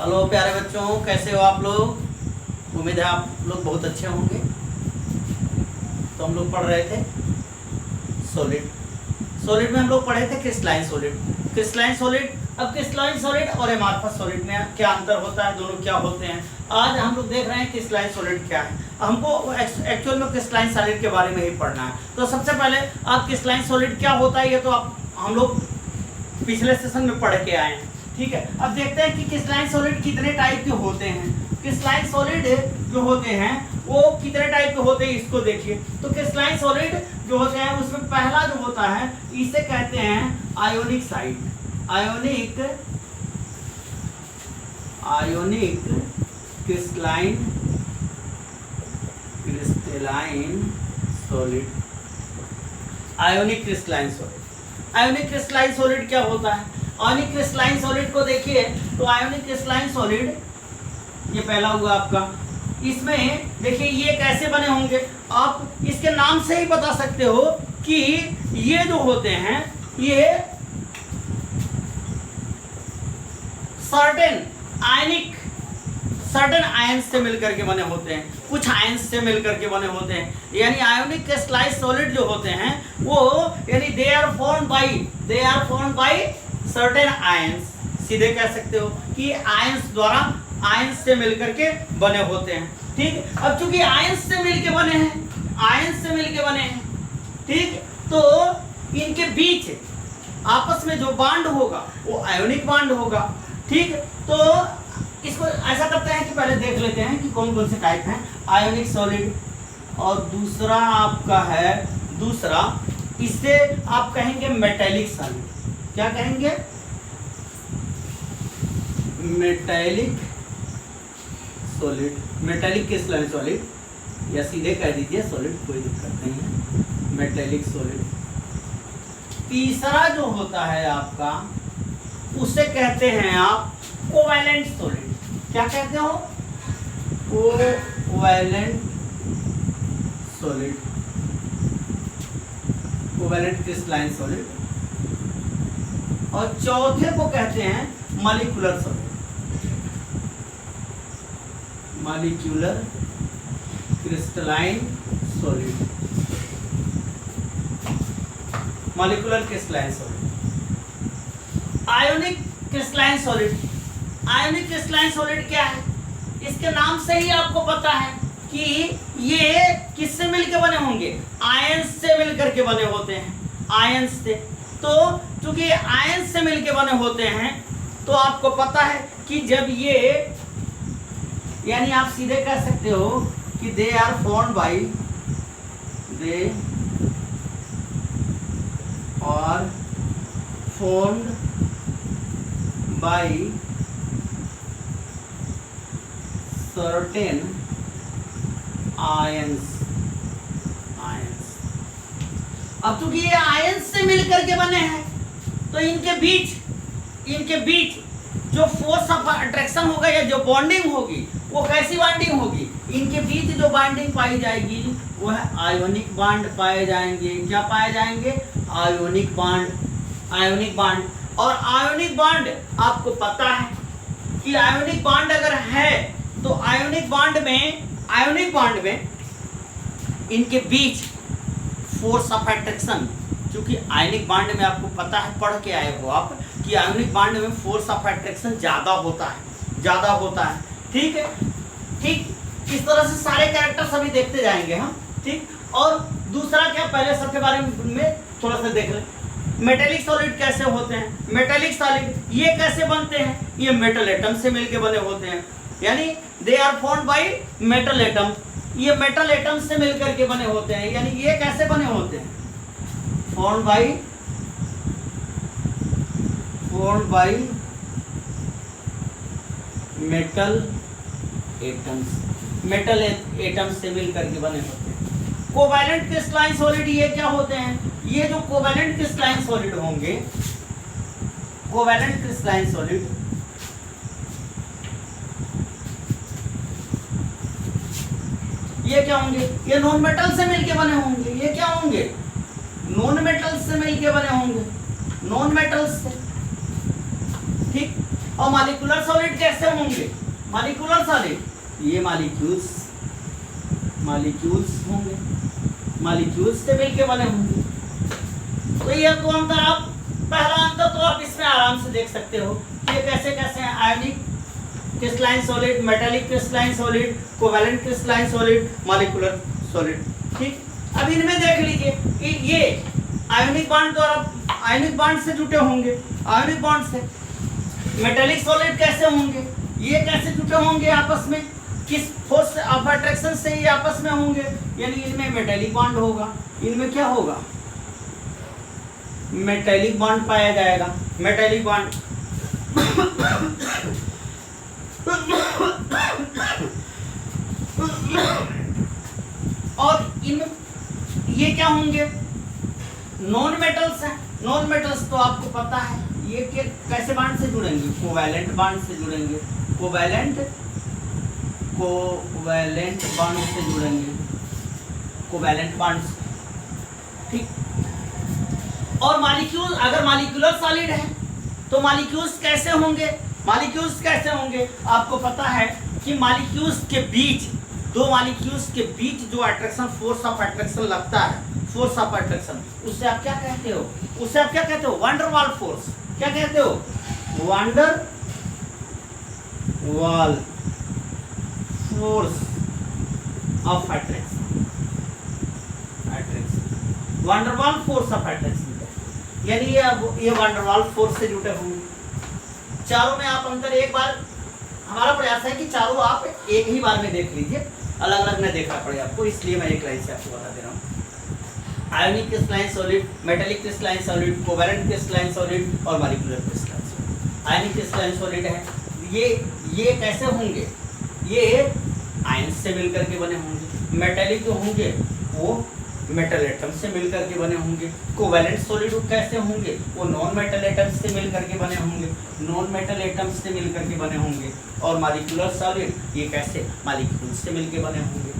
Hello प्यारे बच्चों, कैसे हो आप लोग। उम्मीद है आप लोग बहुत अच्छे होंगे। तो हम लोग पढ़ रहे थे सॉलिड में हम लोग पढ़े थे क्रिस्टलाइन सॉलिड। अब क्रिस्टलाइन सॉलिड और एमार्फस सॉलिड में क्या अंतर होता है, दोनों क्या होते हैं, आज हम लोग देख रहे हैं क्रिस्टलाइन सॉलिड क्या है। हमको एक्चुअल में क्रिस्टलाइन सॉलिड के बारे में ही पढ़ना है। तो सबसे पहले आप क्रिस्टलाइन सॉलिड क्या होता है ये तो हम लोग पिछले सेशन में पढ़ के आए हैं, ठीक है। अब देखते हैं कि क्रिस्टलाइन सॉलिड कितने टाइप के होते हैं। क्रिस्टलाइन सॉलिड जो होते हैं वो कितने टाइप के होते हैं इसको देखिए। तो क्रिस्टलाइन सॉलिड जो होते हैं उसमें पहला जो होता है इसे कहते हैं ionic side. Ionic crystalline solid. Ionic crystalline solid क्या होता है। आयोनिक क्रिस्टलाइन सॉलिड को देखिए तो आयोनिक क्रिस्टलाइन सॉलिड ये पहला हुआ आपका। इसमें देखिए ये कैसे बने होंगे, आप इसके नाम से ही बता सकते हो कि ये जो होते हैं ये सर्टेन आयंस से मिलकर के बने होते हैं, कुछ आयंस से मिलकर के बने होते हैं। यानी आयोनिक क्रिस्टलाइन सॉलिड जो होते हैं वो यानी they are formed by certain ions. सीधे कह सकते हो कि आयंस से मिलकर के बने होते हैं, ठीक। अब चूंकि आयंस से मिलके बने हैं, ठीक, तो इनके बीच आपस में जो बांड होगा वो आयोनिक बांड होगा, ठीक। तो इसको ऐसा करते हैं कि पहले देख लेते हैं कि कौन कौन से टाइप हैं आयोनिक सॉलिड। और दूसरा आपका है इससे आप कहेंगे मेटेलिक सॉलिड। क्या कहेंगे? मेटेलिक क्रिस्टलाइन सॉलिड या सीधे कह दीजिए सॉलिड, कोई दिक्कत नहीं है, मेटेलिक सॉलिड। तीसरा जो होता है आपका उसे कहते हैं आप कोवैलेंट सॉलिड। क्या कहते हो? Covalent crystalline solid. और चौथे को कहते हैं molecular solid. Molecular crystalline solid. Ionic crystalline solid क्या है? इसके नाम से ही आपको पता है कि ये किससे मिलकर बने होंगे? आयंस से मिलकर के बने होते हैं, आयंस से। तो चूंकि आयंस से मिलकर बने होते हैं तो आपको पता है कि जब ये यानी आप सीधे कह सकते हो कि they are formed by certain ions. अब चूंकि ये आयंस से मिलकर के बने हैं तो इनके बीच जो फोर्स ऑफ अट्रैक्शन होगा या जो बॉन्डिंग होगी वो कैसी बॉन्डिंग होगी? इनके बीच जो बॉन्डिंग पाई जाएगी वो है आयोनिक बॉन्ड पाए जाएंगे। क्या पाए जाएंगे? Ionic bond. और आयोनिक बॉन्ड आपको पता है कि आयोनिक बॉन्ड अगर है तो आयोनिक बॉन्ड में इनके बीच फोर्स ऑफ अट्रैक्शन, क्योंकि आयोनिक बॉन्ड में आपको पता है, पढ़ के आए हो आप कि आयोनिक बॉन्ड में फोर्स ऑफ अट्रैक्शन ज्यादा होता है, ठीक है। ठीक इस तरह से सारे कैरेक्टर्स अभी देखते जाएंगे हम, ठीक। और दूसरा क्या, पहले सबके बारे में थोड़ा सा देख लें। मेटेलिक सॉलिड कैसे होते हैं? मेटेलिक सॉलिड ये कैसे बनते हैं? ये मेटल एटम से मिलके बने होते हैं, यानी they are formed by metal atom. ये मेटल एटम से मिलकर के बने होते हैं। यानी ये कैसे बने होते हैं? फॉर्म्ड बाय मेटल एटम्स से मिलकर के बने होते हैं। कोवैलेंट क्रिस्टलाइन सॉलिड ये क्या होते हैं? ये जो कोवैलेंट क्रिस्टलाइन सॉलिड होंगे, कोवैलेंट क्रिस्टलाइन सॉलिड ये क्या होंगे? ये नॉन मेटल से मिलके बने होंगे। ये क्या होंगे? नॉन मेटल से मिलके बने होंगे, नॉन मेटल से, ठीक। और मॉलिक्यूलर सॉलिड कैसे होंगे? मॉलिक्यूलर सॉलिड ये मॉलिक्यूल्स होंगे, मॉलिक्यूल्स से मिलके बने होंगे। तो ये दो अंतर आप, पहला अंतर तो आप इसमें आराम से देख सकते हो कि ये कैसे कैसे हैं, ionic crystalline solid, metallic crystalline solid, covalent crystalline solid, molecular solid. ठीक, अब इनमें देख लीजिए ये आयनिक बॉन्ड द्वारा, आयनिक बॉन्ड से जुटे होंगे, आयनिक बॉन्ड से। मेटालिक सॉलिड कैसे होंगे? ये कैसे जुटे होंगे आपस में? किस फोर्स ऑफ अट्रैक्शन से ये आपस में होंगे? यानी इनमें मेटालिक बॉन्ड होगा, इनमें क्या होगा? मेटालिक बॉन्ड पाया जाएगा, मेटालिक बॉन्ड। और इन ये क्या होंगे? नॉन मेटल्स हैं। नॉन मेटल्स तो आपको पता है ये कैसे बॉन्ड से जुड़ेंगे? कोवैलेंट बॉन्ड से जुड़ेंगे, कोवैलेंट बॉन्ड से जुड़ेंगे, कोवैलेंट बॉन्ड से। ठीक, और मॉलिक्यूल, अगर मॉलिक्यूलर सॉलिड है तो मॉलिक्यूल्स कैसे होंगे? मॉलिक्यूल्स कैसे होंगे? आपको पता है कि मॉलिक्यूल्स के बीच, दो मॉलिक्यूल्स के बीच जो अट्रैक्शन, फोर्स ऑफ अट्रैक्शन लगता है, फोर्स ऑफ अट्रैक्शन, उससे आप क्या कहते हो? उससे आप क्या कहते हो? Van der Waals force. क्या कहते हो? Van der Waals force of attraction, van der Waals force of attraction. यानी ये वंडरवॉल फोर्स से जुटे होंगे। चारों में आप अंतर, एक बार हमारा प्रयास है कि चारों आप एक ही बार में देख लीजिए, अलग अलग न देखना पड़े आपको, इसलिए मैं एक लाइन से आपको बता दे रहा हूँ। Ionic crystalline solid, metallic crystalline solid, covalent crystalline solid और molecular crystalline solid. Ionic crystalline solid है ये कैसे होंगे? ये आयन से मिलकर के बने होंगे। मेटालिक जो होंगे वो मेटल एटम से मिलकर के बने होंगे। कोवैलेंट सॉलिड कैसे होंगे? वो नॉन मेटल एटम से मिलकर के बने होंगे, नॉन मेटल एटम से मिलकर के बने होंगे। और मॉलिक्यूलर सॉलिड ये कैसे? मॉलिक्यूल से मिलकर बने होंगे।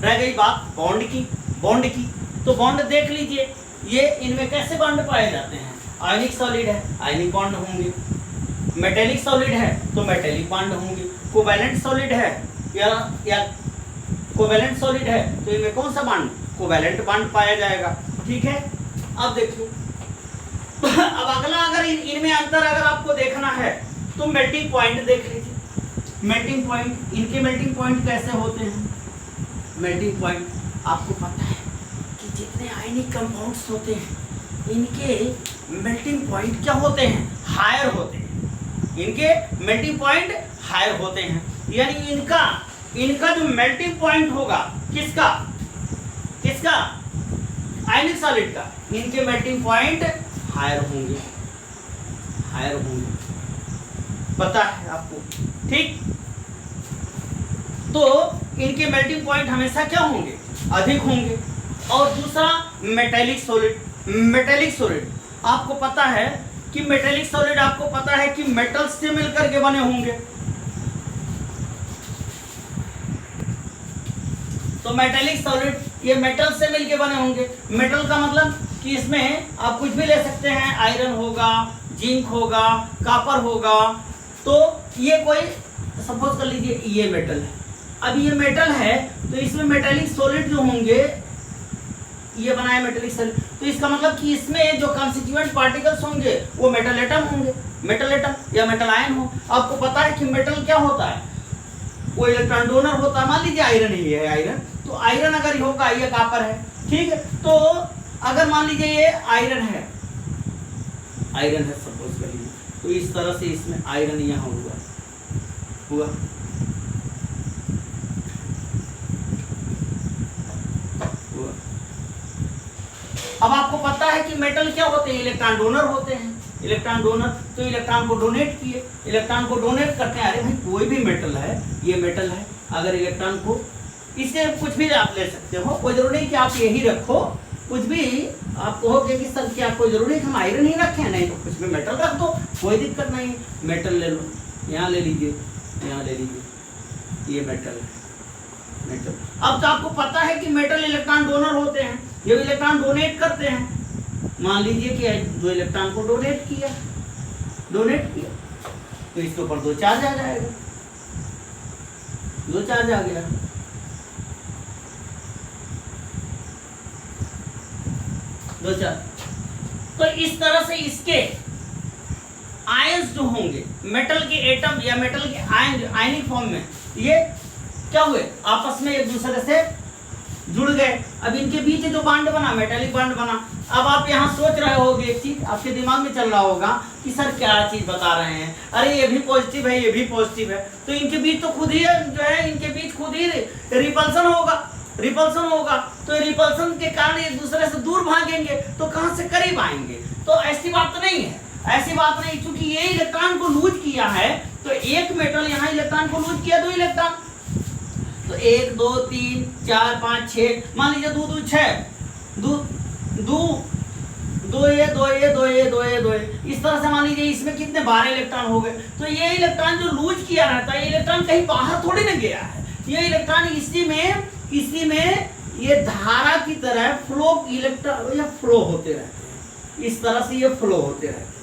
रह गई बात बॉन्ड की, तो बॉन्ड देख लीजिए, ये इनमें कैसे बॉन्ड पाए जाते हैं? आयनिक सॉलिड है, आयनिक बॉन्ड होंगे। मेटेलिक सॉलिड है तो मेटेलिक बॉन्ड होंगे। कोवैलेंट सॉलिड है या कोवैलेंट सॉलिड है तो इनमें कौन सा बॉन्ड? कोवैलेंट बॉन्ड पाया जाएगा। ठीक है, अब देखिए अब अगला, अगर इनमें अंतर अगर आपको देखना है तो मेल्टिंग पॉइंट देख लीजिए। मेल्टिंग पॉइंट, इनके मेल्टिंग पॉइंट कैसे होते हैं? मेल्टिंग पॉइंट आपको पता है कि जितने आयनिक कंपाउंड्स होते हैं इनके मेल्टिंग पॉइंट क्या होते हैं? हायर होते हैं। इनके मेल्टिंग पॉइंट हायर होते हैं, यानी इनका जो मेल्टिंग पॉइंट होगा, किसका? आयनिक सॉलिड का। इनके मेल्टिंग पॉइंट हायर होंगे, पता है आपको। ठीक, तो इनके मेल्टिंग पॉइंट हमेशा क्या होंगे? अधिक होंगे। और दूसरा मेटेलिक सॉलिड आपको पता है कि मेटेलिक सॉलिड आपको पता है कि मेटल्स से मिलकर के बने होंगे। तो मेटेलिक सॉलिड ये मेटल से मिलके बने होंगे। मेटल का मतलब कि इसमें आप कुछ भी ले सकते हैं, आयरन होगा, जिंक होगा, कॉपर होगा। तो ये कोई सपोज कर लीजिए ये मेटल है। अब ये मेटल है तो इसमें मेटेलिक सॉलिड जो होंगे, ये बनाए मेटेलिक सॉलिड, तो इसका मतलब कि इसमें जो कंस्टिट्यूएंट पार्टिकल्स होंगे वो मेटल एटम होंगे, मेटल एटम या मेटल आयन हो। आपको पता है कि मेटल क्या होता है? वो इलेक्ट्रॉन डोनर होता है। मान लीजिए आयरन ही है, आयरन, तो आयरन अगर होगा, ये कॉपर है, ठीक है। तो अगर मान लीजिए ये आयरन है सपोज कर लीजिए, तो इस तरह से इसमें आयरन यहाँ हुआ। अब आपको पता है कि मेटल क्या होते हैं? इलेक्ट्रॉन डोनर होते हैं। इलेक्ट्रॉन डोनर, तो इलेक्ट्रॉन को डोनेट किए, इलेक्ट्रॉन को डोनेट करते हैं। अरे भाई कोई भी मेटल है, ये मेटल है, अगर इलेक्ट्रॉन को, इससे कुछ भी आप ले सकते हो, कोई जरूरी नहीं कि आप यही रखो। कुछ भी आप कहोगे कि सर क्या कोई जरूरी है कि हम आयरन ही रखें? नहीं, तो कुछ भी मेटल रख दो, कोई दिक्कत नहीं। मेटल ले लो, यहाँ ले लीजिए, ये मेटल है, मेटल। अब तो आपको पता है कि मेटल इलेक्ट्रॉन डोनर होते हैं, ये इलेक्ट्रॉन डोनेट करते हैं। मान लीजिए कि जो इलेक्ट्रॉन को डोनेट किया, डोनेट किया, तो इसके ऊपर 2 चार्ज आ जाएगा, 2 चार्ज आ गया। तो इस तरह से इसके आयंस जो होंगे मेटल के एटम या मेटल के आयनिक फॉर्म में, ये क्या हुए, आपस में एक दूसरे से जुड़ गए। अब इनके बीच जो बांड बना, मेटालिक बांड बना। अब आप यहाँ सोच रहे होगे, एक चीज आपके दिमाग में चल रहा होगा कि सर क्या चीज बता रहे हैं, अरे ये भी पॉजिटिव है, ये भी पॉजिटिव है, तो इनके बीच तो खुद ही जो है, इनके बीच खुद ही रिपल्सन होगा, रिपल्सन होगा। तो रिपल्सन के कारण एक दूसरे से दूर भागेंगे, तो कहां से करीब आएंगे। तो ऐसी बात तो नहीं है, ऐसी बात नहीं, क्योंकि ये इलेक्ट्रॉन को लूज किया है, तो एक मेटल यहाँ इलेक्ट्रॉन को लूज किया, 2 इलेक्ट्रॉन, तो 1 2 3 4 5 6, मान लीजिए 2 2 6, 2 ये, इस तरह से मान लीजिए इसमें कितने 12 इलेक्ट्रॉन हो गए। तो ये इलेक्ट्रॉन जो लूज किया रहता है, ये इलेक्ट्रॉन कहीं बाहर थोड़ी ना गया है, ये इलेक्ट्रॉन इसी में ये धारा की तरह फ्लो, इलेक्ट्रॉन या फ्लो होते रहते हैं, इस तरह से ये फ्लो होते रहते हैं,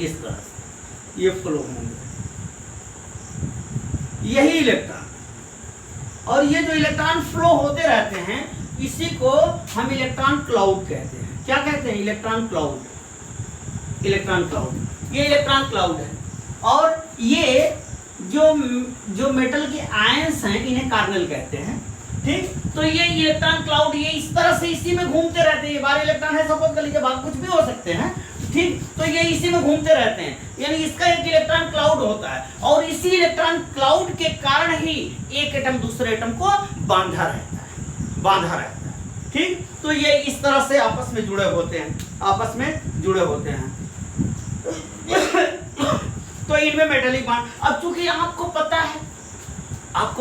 इस तरह से ये फ्लो होंगे, यही इलेक्ट्रॉन। और ये जो इलेक्ट्रॉन फ्लो होते रहते हैं, इसी को हम इलेक्ट्रॉन क्लाउड कहते हैं। क्या कहते हैं? इलेक्ट्रॉन क्लाउड, इलेक्ट्रॉन क्लाउड, ये इलेक्ट्रॉन क्लाउड है। और ये जो मेटल के आयंस हैं, इन्हें कार्नेल कहते हैं, ठीक। तो ये इलेक्ट्रॉन क्लाउड, ये इस तरह से इसी में घूमते रहते हैं, ये 12 इलेक्ट्रॉन है, सपोज कर लीजिए, बाकी कुछ भी हो सकते हैं, ठीक। तो ये इसी में घूमते रहते हैं, यानी इसका एक इलेक्ट्रॉन क्लाउड होता है, और इसी इलेक्ट्रॉन क्लाउड के कारण ही एक एटम दूसरे एटम को बांधा रहता है, ठीक। तो ये इस तरह से आपस में जुड़े होते हैं, तो इनमें मेटालिक बांड। अब चूंकि आपको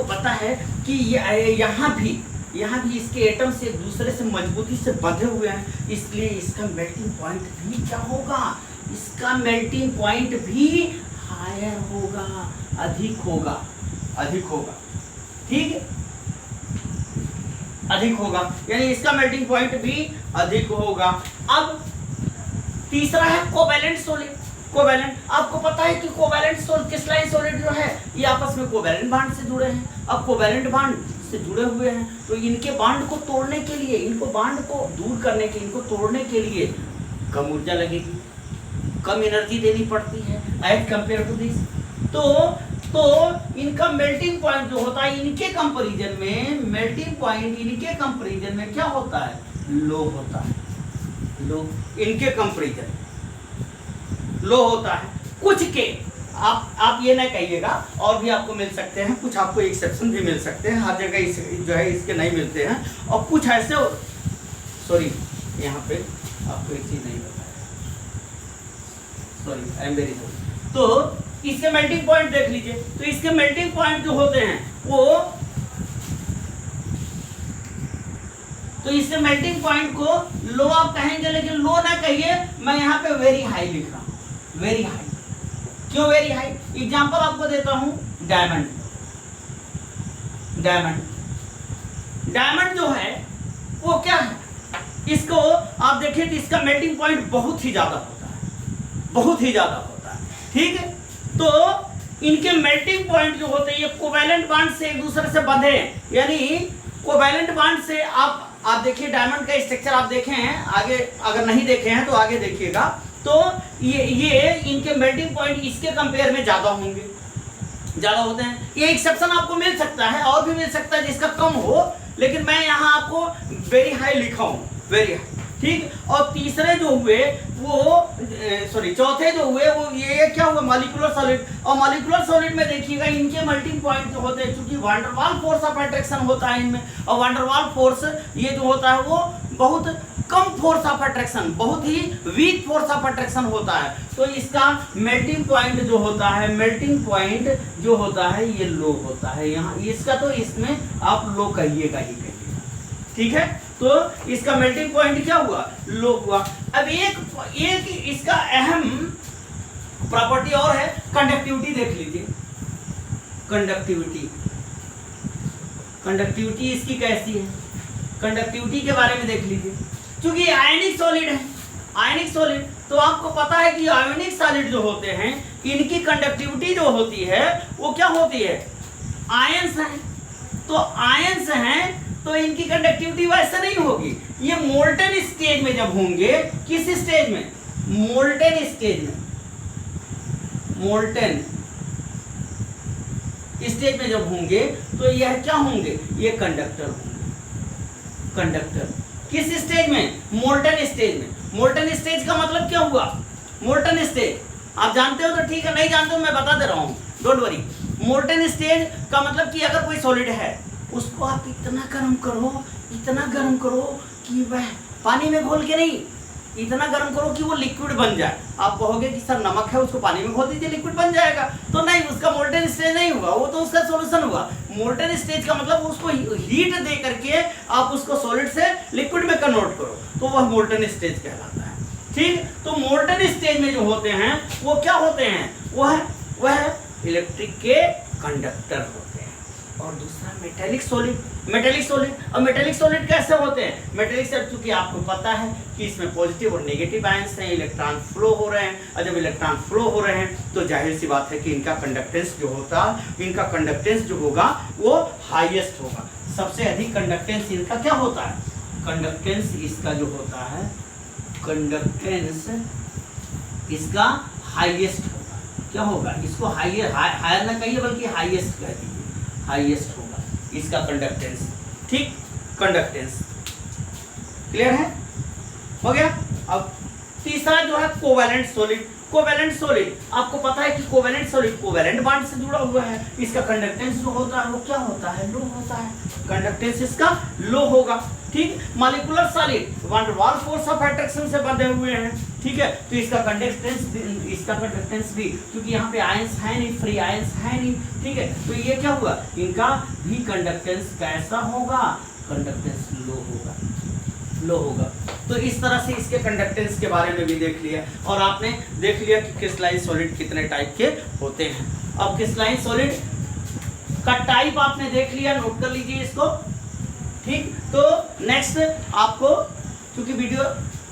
पता है कि यहाँ भी इसके एटम से एक दूसरे से मजबूती से बंधे हुए हैं, इसलिए इसका मेल्टिंग पॉइंट भी क्या होगा, इसका मेल्टिंग पॉइंट भी हायर होगा, अधिक होगा, ठीक है, अधिक होगा, यानी इसका मेल्टिंग पॉइंट भी अधिक होगा। अब तीसरा है कोवैलेंट सॉलिड। कोवैलेंट, आपको पता है कि कोवैलेंट क्रिस्टलाइन सॉलिड जो है, ये आपस में कोवैलेंट बांड से जुड़े हैं। अब कोवैलेंट बांड से जुड़े हुए हैं, तो इनके बांड को तोड़ने के लिए, इनको बांड को दूर करने के, इनको तोड़ने के लिए कम ऊर्जा लगेगी, कम एनर्जी देनी पड़ती है एज कंपेयर टू दिस। तो इनका मेल्टिंग पॉइंट जो होता है, इनके कंपैरिजन में मेल्टिंग पॉइंट इनके कंपैरिजन में क्या होता है, लो होता है, लो, इनके कंपैरिजन लो होता है। कुछ के आप ये ना कहिएगा, और भी आपको मिल सकते हैं, कुछ आपको एक्सेप्शन भी मिल सकते हैं, हर जगह जो है इसके नहीं मिलते हैं। और कुछ ऐसे, सॉरी यहाँ पे आपको एक चीज नहीं बताया, sorry, I am very sorry. तो इसके मेल्टिंग पॉइंट देख लीजिए, तो इसके मेल्टिंग पॉइंट जो होते हैं वो, तो इसके मेल्टिंग पॉइंट को लो आप कहेंगे, लेकिन लो ना कहिए, मैं यहाँ पे वेरी हाई लिख रहा हूँ, वेरी हाई। क्यों वेरी हाई? एग्जांपल आपको देता हूं, डायमंड जो है वो क्या है, इसको आप देखें तो इसका मेल्टिंग पॉइंट बहुत ही ज्यादा होता है, ठीक है। तो इनके मेल्टिंग पॉइंट जो होते हैं, ये कोवैलेंट बांड से एक दूसरे से बंधे हैं, यानी कोवैलेंट बांड से आप देखिए, डायमंड का स्ट्रक्चर आप देखे हैं, आगे अगर नहीं देखे हैं तो आगे देखिएगा। तो ये इनके मेल्टिंग पॉइंट इसके कंपेयर में ज्यादा होते हैं। ये एक्सेप्शन आपको मिल सकता है, और भी मिल सकता है जिसका कम हो, लेकिन मैं यहाँ आपको वेरी हाई लिखा हूँ, वेरी हाई, ठीक। और तीसरे जो हुए वो, सॉरी, चौथे जो हुए वो ये क्या हुआ, मॉलिक्यूलर सॉलिड। और मॉलिक्यूलर सॉलिड में देखिएगा, इनके मेल्टिंग पॉइंट जो होते हैं, क्योंकि van der Waals force of attraction होता है इनमें, और वान डेर वाल्स फोर्स ये जो होता है वो बहुत कम फोर्स ऑफ अट्रैक्शन, बहुत ही वीक फोर्स ऑफ अट्रैक्शन होता है। तो इसका मेल्टिंग पॉइंट जो होता है, ये लो होता है यहाँ, इसका तो इसमें आप लो कहिएगा ही कहिएगा, ठीक है। तो इसका मेल्टिंग पॉइंट क्या हुआ, लो हुआ। अब एक इसका अहम प्रॉपर्टी और है, कंडक्टिविटी देख लीजिए। कंडक्टिविटी इसकी कैसी है, कंडक्टिविटी के बारे में देख लीजिए। क्योंकि आयनिक सॉलिड है, आयनिक सॉलिड तो आपको पता है कि आयोनिक सॉलिड जो होते हैं इनकी कंडक्टिविटी जो होती है वो क्या होती है, आयंस हैं। तो आयंस हैं तो इनकी कंडक्टिविटी वैसे नहीं होगी। ये मोल्टन स्टेज में जब होंगे, किस स्टेज में, मोल्टन स्टेज में, मोल्टन स्टेज में जब होंगे तो यह क्या होंगे, ये कंडक्टर होंगे। कंडक्टर किस स्टेज में, मोल्टन स्टेज में। मोल्टन स्टेज का मतलब क्या हुआ, मोल्टन स्टेज आप जानते हो तो ठीक है, नहीं जानते हो मैं बता दे रहा हूँ, डोंट वरी। मोल्टन स्टेज का मतलब कि अगर कोई सॉलिड है उसको आप इतना गर्म करो कि वह पानी में घोल के नहीं, इतना गर्म करो कि वो लिक्विड बन जाए। आप कहोगे कि सर नमक है उसको पानी में घोल दीजिए लिक्विड बन जाएगा, तो नहीं, उसका मोल्टन स्टेज नहीं हुआ, वो तो उसका सॉल्यूशन हुआ। मोल्टन स्टेज का मतलब उसको हीट दे करके आप उसको सॉलिड से लिक्विड में कन्वर्ट करो, तो वह मोल्टन स्टेज कहलाता है। ठीक, तो मोल्टन स्टेज में जो होते हैं वो क्या होते हैं, वह इलेक्ट्रिक के कंडक्टर होते हैं। और दूसरा मेटेलिक सॉलिड। मेटेलिक सॉलिड, और मेटेलिक सॉलिड कैसे होते हैं, मेटेलिक सॉलिड क्योंकि आपको पता है कि इसमें पॉजिटिव और नेगेटिव आयंस हैं, इलेक्ट्रॉन फ्लो हो रहे हैं, और जब इलेक्ट्रॉन फ्लो हो रहे हैं तो जाहिर सी बात है कि इनका कंडक्टेंस जो होगा वो हाईएस्ट होगा। सबसे अधिक कंडक्टेंस इनका क्या होता है, कंडक्टेंस इसका जो होता है, कंडक्टेंस इसका हाईएस्ट होगा। क्या होगा, इसको हायर ना कहिए बल्कि हाईएस्ट कह दीजिए, हाईएस्ट होगा इसका कंडक्टेंस। ठीक, कंडक्टेंस क्लियर है, हो गया। अब तीसरा जो है कोवैलेंट सॉलिड। कोवैलेंट सॉलिड आपको पता है कि कोवैलेंट सॉलिड कोवैलेंट बॉन्ड से जुड़ा हुआ है, इसका कंडक्टेंस जो होता है वो क्या होता है, लो होता है, कंडक्टेंस इसका लो होगा। ठीक, molecular solid van der Waals force of attraction से बंधे हुए हैं। ठीक है, तो इसका कंडक्टेंस भी क्योंकि यहाँ पे आयंस है नहीं, फ्री आयंस है नहीं। ठीक है, तो ये क्या हुआ, इनका भी कंडक्टेंस कैसा होगा, कंडक्टेंस लो होगा। तो इस तरह से इसके कंडक्टेंस के बारे में भी देख लिया, और आपने देख लिया कि क्रिस्टलाइन सॉलिड कितने टाइप के होते हैं। अब क्रिस्टलाइन सॉलिड का टाइप आपने देख लिया, नोट कर लीजिए इसको। ठीक, तो नेक्स्ट आपको क्योंकि वीडियो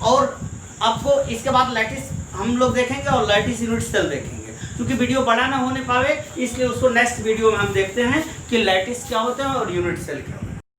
और आपको इसके बाद लैटिस हम लोग देखेंगे और लैटिस यूनिट सेल देखेंगे, क्योंकि वीडियो बड़ा ना होने पावे इसलिए उसको नेक्स्ट वीडियो में हम देखते हैं कि लैटिस क्या होते हैं और यूनिट सेल क्या होते हैं।